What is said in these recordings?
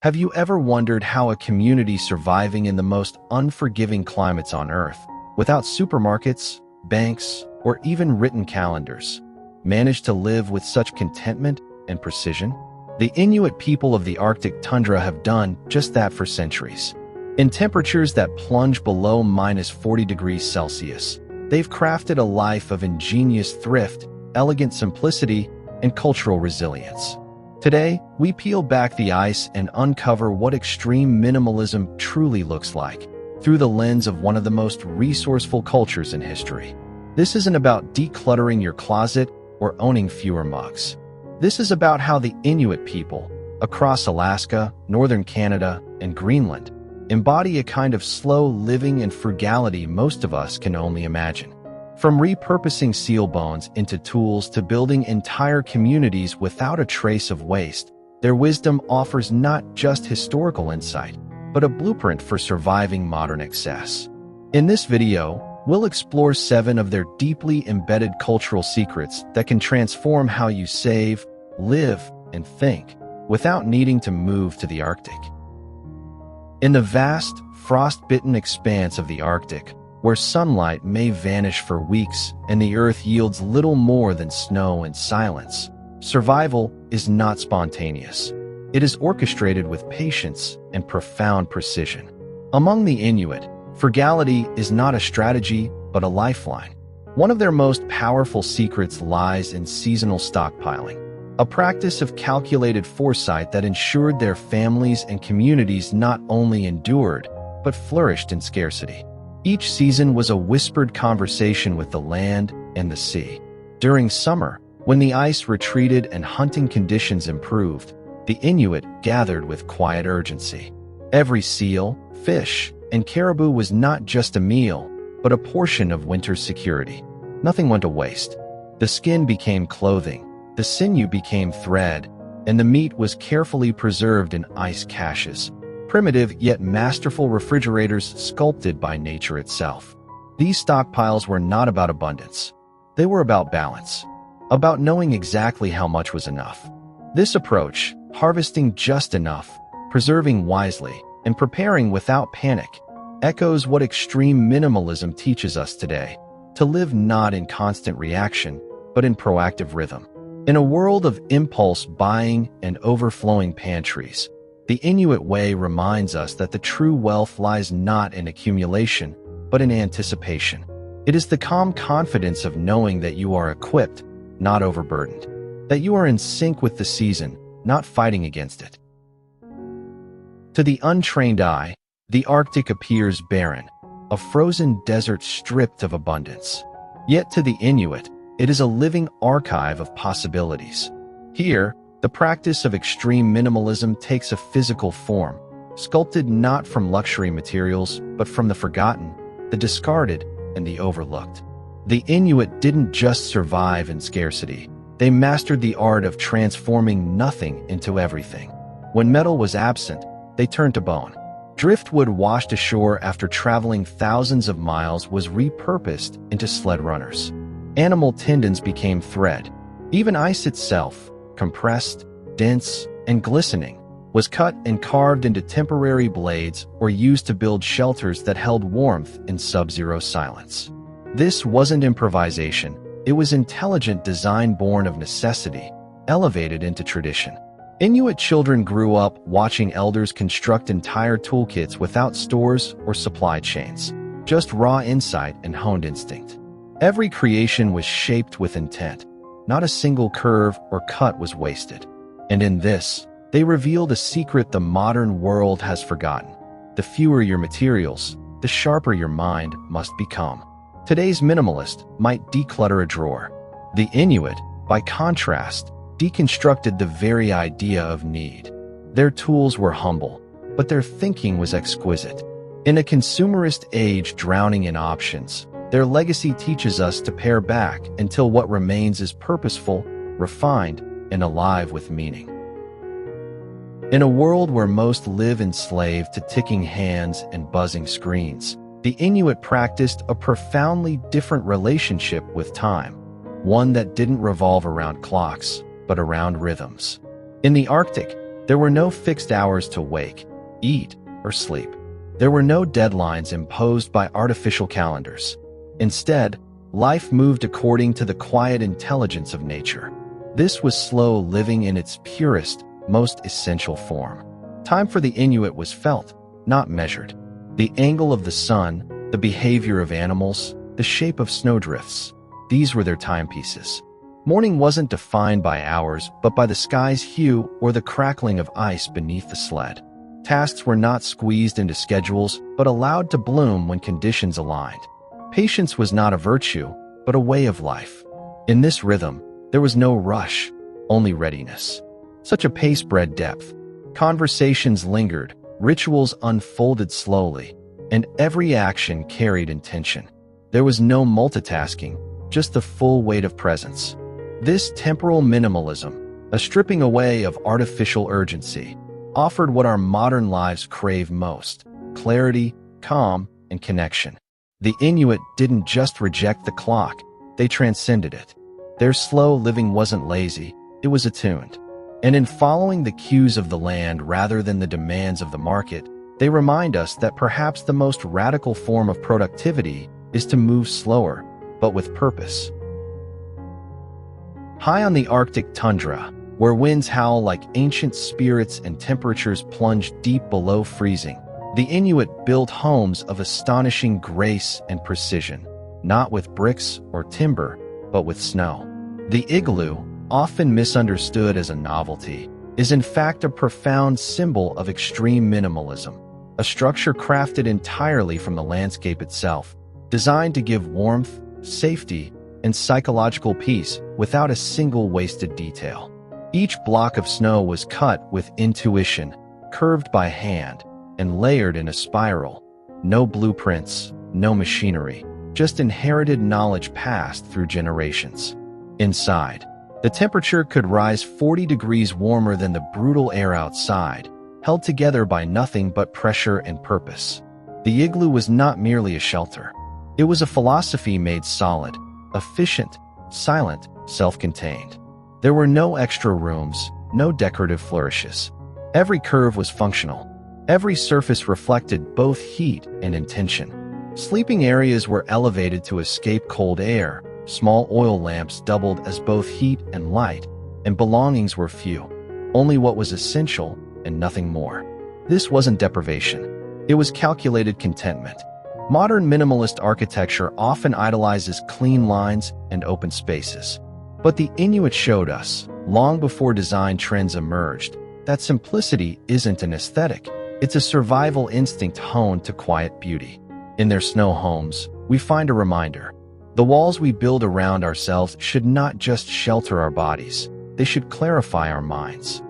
Have you ever wondered how a community surviving in the most unforgiving climates on Earth, without supermarkets, banks, or even written calendars, managed to live with such contentment and precision? The Inuit people of the Arctic tundra have done just that for centuries. In temperatures that plunge below -40 degrees Celsius, they've crafted a life of ingenious thrift, elegant simplicity, and cultural resilience. Today, we peel back the ice and uncover what extreme minimalism truly looks like, through the lens of one of the most resourceful cultures in history. This isn't about decluttering your closet or owning fewer mugs. This is about how the Inuit people, across Alaska, northern Canada, and Greenland, embody a kind of slow living and frugality most of us can only imagine. From repurposing seal bones into tools to building entire communities without a trace of waste, their wisdom offers not just historical insight, but a blueprint for surviving modern excess. In this video, we'll explore 7 of their deeply embedded cultural secrets that can transform how you save, live, and think, without needing to move to the Arctic. In the vast, frost-bitten expanse of the Arctic, where sunlight may vanish for weeks and the Earth yields little more than snow and silence, survival is not spontaneous. It is orchestrated with patience and profound precision. Among the Inuit, frugality is not a strategy, but a lifeline. One of their most powerful secrets lies in seasonal stockpiling, a practice of calculated foresight that ensured their families and communities not only endured, but flourished in scarcity. Each season was a whispered conversation with the land and the sea. During summer, when the ice retreated and hunting conditions improved, the Inuit gathered with quiet urgency. Every seal, fish, and caribou was not just a meal, but a portion of winter's security. Nothing went to waste. The skin became clothing, the sinew became thread, and the meat was carefully preserved in ice caches. Primitive yet masterful refrigerators sculpted by nature itself. These stockpiles were not about abundance. They were about balance, about knowing exactly how much was enough. This approach, harvesting just enough, preserving wisely, and preparing without panic, echoes what extreme minimalism teaches us today: to live not in constant reaction, but in proactive rhythm. In a world of impulse buying and overflowing pantries, the Inuit way reminds us that the true wealth lies not in accumulation, but in anticipation. It is the calm confidence of knowing that you are equipped, not overburdened, that you are in sync with the season, not fighting against it. To the untrained eye, the Arctic appears barren, a frozen desert stripped of abundance. Yet to the Inuit, it is a living archive of possibilities. Here, the practice of extreme minimalism takes a physical form, sculpted not from luxury materials, but from the forgotten, the discarded, and the overlooked. The Inuit didn't just survive in scarcity. They mastered the art of transforming nothing into everything. When metal was absent, they turned to bone. Driftwood washed ashore after traveling thousands of miles was repurposed into sled runners. Animal tendons became thread. Even ice itself, compressed, dense, and glistening, was cut and carved into temporary blades or used to build shelters that held warmth in sub-zero silence. This wasn't improvisation, it was intelligent design born of necessity, elevated into tradition. Inuit children grew up watching elders construct entire toolkits without stores or supply chains, just raw insight and honed instinct. Every creation was shaped with intent. Not a single curve or cut was wasted. And in this, they revealed a secret the modern world has forgotten. The fewer your materials, the sharper your mind must become. Today's minimalist might declutter a drawer. The Inuit, by contrast, deconstructed the very idea of need. Their tools were humble, but their thinking was exquisite. In a consumerist age drowning in options, their legacy teaches us to pare back until what remains is purposeful, refined, and alive with meaning. In a world where most live enslaved to ticking hands and buzzing screens, the Inuit practiced a profoundly different relationship with time, one that didn't revolve around clocks, but around rhythms. In the Arctic, There were no fixed hours to wake, eat, or sleep. There were no deadlines imposed by artificial calendars. Instead, life moved according to the quiet intelligence of nature. This was slow living in its purest, most essential form. Time for the Inuit was felt, not measured. The angle of the sun, the behavior of animals, the shape of snowdrifts, these were their timepieces. Morning wasn't defined by hours, but by the sky's hue or the crackling of ice beneath the sled. Tasks were not squeezed into schedules, but allowed to bloom when conditions aligned. Patience was not a virtue, but a way of life. In this rhythm, there was no rush, only readiness. Such a pace bred depth. Conversations lingered, rituals unfolded slowly, and every action carried intention. There was no multitasking, just the full weight of presence. This temporal minimalism, a stripping away of artificial urgency, offered what our modern lives crave most: clarity, calm, and connection. The Inuit didn't just reject the clock, they transcended it. Their slow living wasn't lazy, it was attuned. And in following the cues of the land rather than the demands of the market, they remind us that perhaps the most radical form of productivity is to move slower, but with purpose. High on the Arctic tundra, where winds howl like ancient spirits and temperatures plunge deep below freezing, the Inuit built homes of astonishing grace and precision, not with bricks or timber, but with snow. The igloo, often misunderstood as a novelty, is in fact a profound symbol of extreme minimalism, a structure crafted entirely from the landscape itself, designed to give warmth, safety, and psychological peace without a single wasted detail. Each block of snow was cut with intuition, curved by hand, and layered in a spiral. No blueprints, no machinery, just inherited knowledge passed through generations. Inside, the temperature could rise 40 degrees warmer than the brutal air outside, held together by nothing but pressure and purpose. The igloo was not merely a shelter. It was a philosophy made solid, efficient, silent, self-contained. There were no extra rooms, no decorative flourishes. Every curve was functional. Every surface reflected both heat and intention. Sleeping areas were elevated to escape cold air, small oil lamps doubled as both heat and light, and belongings were few. Only what was essential and nothing more. This wasn't deprivation. It was calculated contentment. Modern minimalist architecture often idolizes clean lines and open spaces. But the Inuit showed us, long before design trends emerged, that simplicity isn't an aesthetic. It's a survival instinct honed to quiet beauty. In their snow homes, we find a reminder. The walls we build around ourselves should not just shelter our bodies, they should clarify our minds.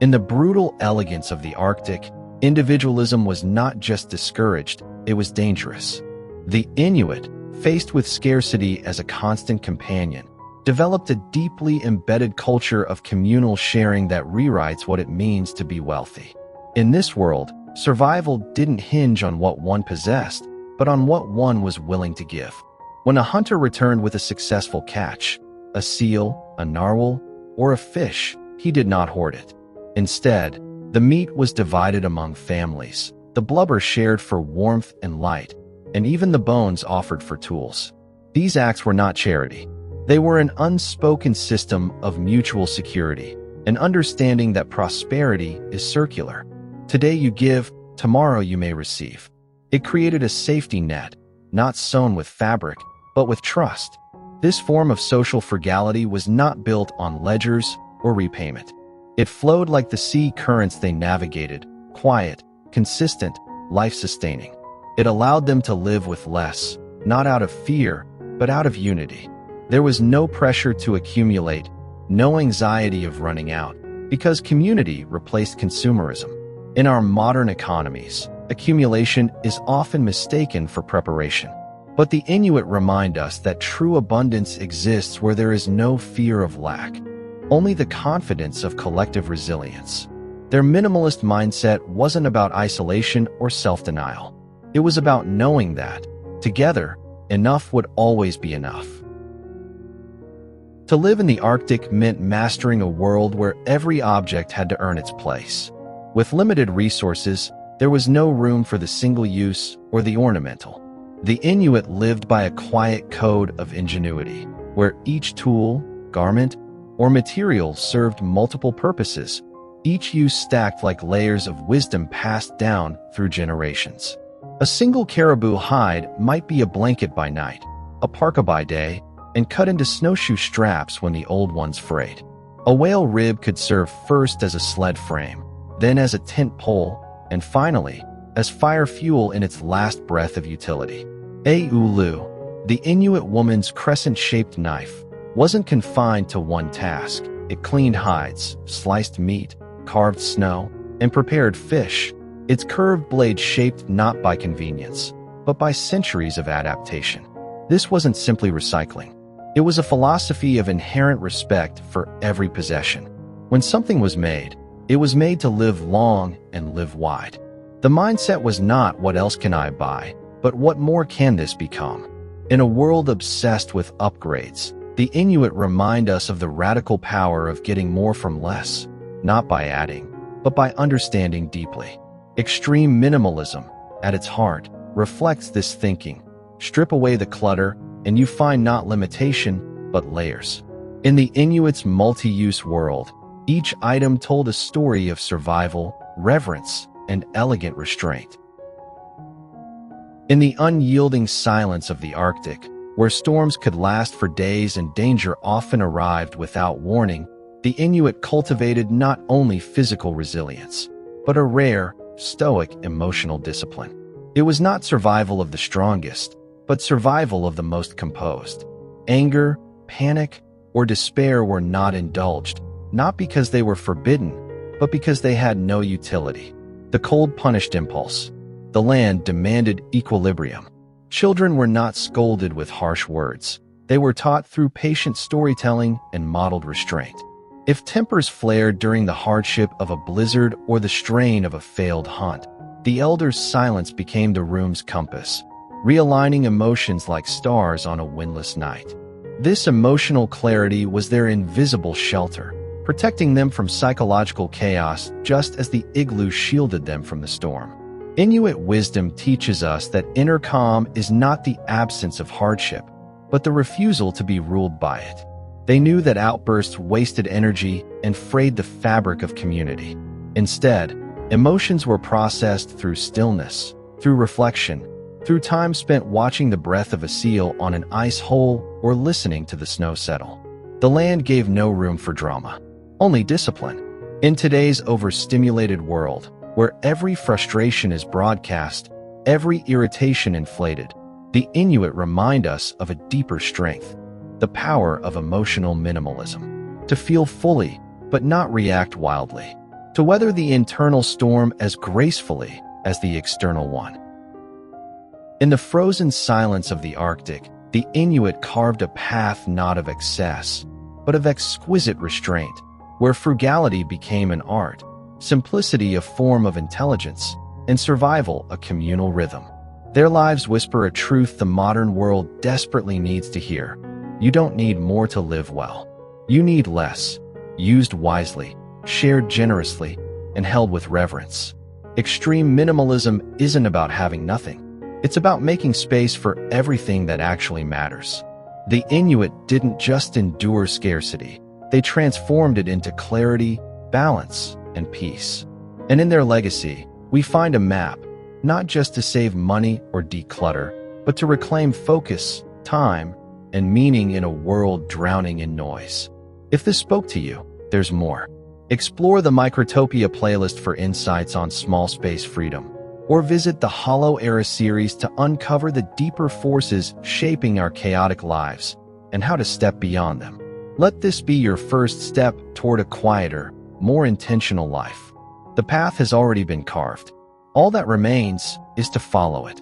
In the brutal elegance of the Arctic, individualism was not just discouraged, it was dangerous. The Inuit, faced with scarcity as a constant companion, developed a deeply embedded culture of communal sharing that rewrites what it means to be wealthy. In this world, survival didn't hinge on what one possessed, but on what one was willing to give. When a hunter returned with a successful catch, a seal, a narwhal, or a fish, he did not hoard it. Instead, the meat was divided among families, the blubber shared for warmth and light, and even the bones offered for tools. These acts were not charity. They were an unspoken system of mutual security, an understanding that prosperity is circular. Today you give, tomorrow you may receive. It created a safety net, not sewn with fabric, but with trust. This form of social frugality was not built on ledgers or repayment. It flowed like the sea currents they navigated, quiet, consistent, life-sustaining. It allowed them to live with less, not out of fear, but out of unity. There was no pressure to accumulate, no anxiety of running out, because community replaced consumerism. In our modern economies, accumulation is often mistaken for preparation. But the Inuit remind us that true abundance exists where there is no fear of lack, only the confidence of collective resilience. Their minimalist mindset wasn't about isolation or self-denial. It was about knowing that, together, enough would always be enough. To live in the Arctic meant mastering a world where every object had to earn its place. With limited resources, there was no room for the single-use or the ornamental. The Inuit lived by a quiet code of ingenuity, where each tool, garment, or material served multiple purposes, each use stacked like layers of wisdom passed down through generations. A single caribou hide might be a blanket by night, a parka by day, and cut into snowshoe straps when the old ones frayed. A whale rib could serve first as a sled frame, then as a tent pole, and finally, as fire fuel in its last breath of utility. A ulu, the Inuit woman's crescent-shaped knife, wasn't confined to one task. It cleaned hides, sliced meat, carved snow, and prepared fish, its curved blade shaped not by convenience, but by centuries of adaptation. This wasn't simply recycling. It was a philosophy of inherent respect for every possession. When something was made, it was made to live long and live wide. The mindset was not what else can I buy, but what more can this become? In a world obsessed with upgrades, the Inuit remind us of the radical power of getting more from less, not by adding, but by understanding deeply. Extreme minimalism, at its heart, reflects this thinking. Strip away the clutter, and you find not limitation, but layers. In the Inuit's multi-use world, each item told a story of survival, reverence, and elegant restraint. In the unyielding silence of the Arctic, where storms could last for days and danger often arrived without warning, the Inuit cultivated not only physical resilience, but a rare, stoic emotional discipline. It was not survival of the strongest, but survival of the most composed. Anger, panic, or despair were not indulged, not because they were forbidden, but because they had no utility. The cold punished impulse. The land demanded equilibrium. Children were not scolded with harsh words. They were taught through patient storytelling and modeled restraint. If tempers flared during the hardship of a blizzard or the strain of a failed hunt, the elders' silence became the room's compass, realigning emotions like stars on a windless night. This emotional clarity was their invisible shelter, protecting them from psychological chaos just as the Igloos shielded them from the storm. Inuit wisdom teaches us that inner calm is not the absence of hardship, but the refusal to be ruled by it. They knew that outbursts wasted energy and frayed the fabric of community. Instead, emotions were processed through stillness, through reflection, through time spent watching the breath of a seal on an ice hole or listening to the snow settle. The land gave no room for drama, only discipline. In today's overstimulated world, where every frustration is broadcast, every irritation inflated, the Inuit remind us of a deeper strength, the power of emotional minimalism. To feel fully, but not react wildly. To weather the internal storm as gracefully as the external one. In the frozen silence of the Arctic, the Inuit carved a path not of excess, but of exquisite restraint, where frugality became an art, simplicity a form of intelligence, and survival a communal rhythm. Their lives whisper a truth the modern world desperately needs to hear. You don't need more to live well. You need less, used wisely, shared generously, and held with reverence. Extreme minimalism isn't about having nothing. It's about making space for everything that actually matters. The Inuit didn't just endure scarcity. They transformed it into clarity, balance, and peace. And in their legacy, we find a map, not just to save money or declutter, but to reclaim focus, time, and meaning in a world drowning in noise. If this spoke to you, there's more. Explore the Microtopia playlist for insights on small space freedom, or visit the Hollow Era series to uncover the deeper forces shaping our chaotic lives and how to step beyond them. Let this be your first step toward a quieter, more intentional life. The path has already been carved. All that remains is to follow it.